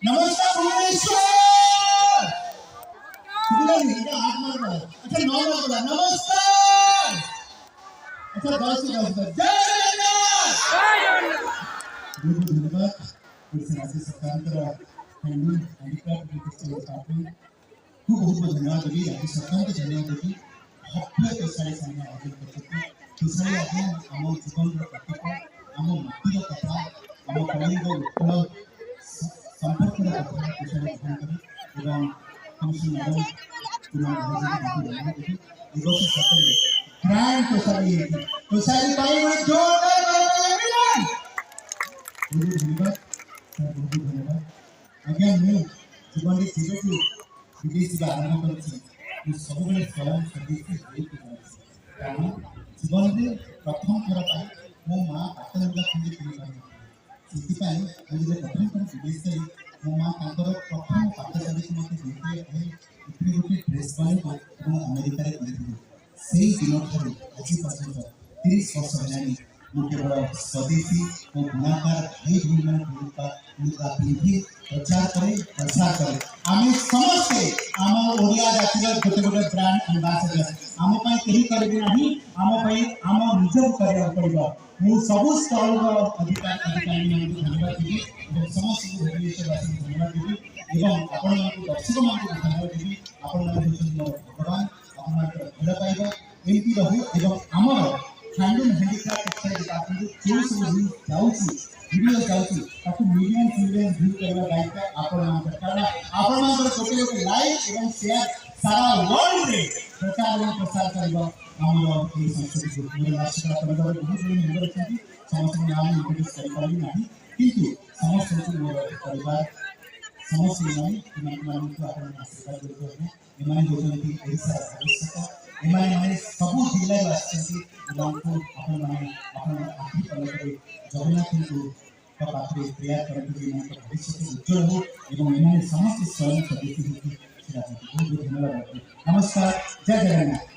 नमस्कार भुवनेश्वर सुविधा नहीं क्या आठ मार रहा अच्छा नौ मार रहा नमस्कार अच्छा दस जय जगन्नाथ बहुत धन्यवाद इस राज्य सरकार का फंडिंग हैंडीक्राफ्ट फेस्टिवल स्टार्टिंग खूब बहुत धन्यवाद देगी राज्य सरकार के धन्यवाद देगी हफ्ते के सारे सामने आयोजन करते थे दूसरे आगे हम जीवन का प्रतीक हम माटी का कथा हम कलिंग को उत्कल संपर्क में कथा दूसरे ध्यान करें एवं हम सुनाएं पुराने भजन की धन्यवाद देगी इधर से सत्य ग्रैंड तो सारी पाई में जोरदार मिलन बहुत धन्यवाद सर बहुत धन्यवाद आज्ञा मैं जीवन में जीवन को विदेश का आरंभ करती हूँ सब बड़े स्वयं संदेश के हेल्प करती कारण जीवन में प्रथम थर पाई मो माँ पातल लगा खुंडी खुंडी पाई सिद्धि पाई मुझे प्रथम थर विदेश से मो माँ कांतर प्रथम पातल लगा के मते देते हैं इतनी रोटी ड्रेस वाले को वो अमेरिका रे पहनती सही दिनों ठारे आज पर्यंत 30 वर्ष हेलानी मु केवल स्वदेशी और गुणाकार भाई भूमि भूमिका मुद्दा पिंधि प्रचार करे आमे समस्ते आम ओडिया जातिर गोटे गोटे ब्रांड एम्बेसडर आम पई केही करबे नाही आम पई आम निज करिया पड़िबो मु सब स्टॉल अधिकारी मानक धन्यवाद देबी और समस्त भुवनेश्वरवासी धन्यवाद देबी एवं आपण दर्शक मानक धन्यवाद देबी आपण भगवान आपण भल पाइबा एमती रहू एवं आमर हैंडलूम हैंडीक्राफ्ट टेक्सटाइल डिपार्टमेंट जो सब जाउची वीडियो जाउची ताकू मिलियन व्यू करबा दायित्व आपण मानक कारण आपण मानक कोटे लाइक एवं शेयर सारा वर्ल्ड रे प्रचार एवं प्रसार करबा आमर ए संस्कृति को पूरा राष्ट्र परिवार बहुत बड़ी मेंबर अछंती समस्त नाम इंट्रोड्यूस करि पारि नाही किंतु समस्त मोर परिवार समस्त नहीं को आपण आशीर्वाद देते हैं एमाने होचंती ओडिसा भविष्य एमाने सब जिल्ला आछंती को आपण माने आपण आखि पलकरे जगन्नाथ को पात्रे प्रेयर करते जे मन भविष्य उज्जवल हो एवं एमाने समस्त स्वयं सदस्य होती बहुत बहुत धन्यवाद नमस्कार जय जगन्नाथ।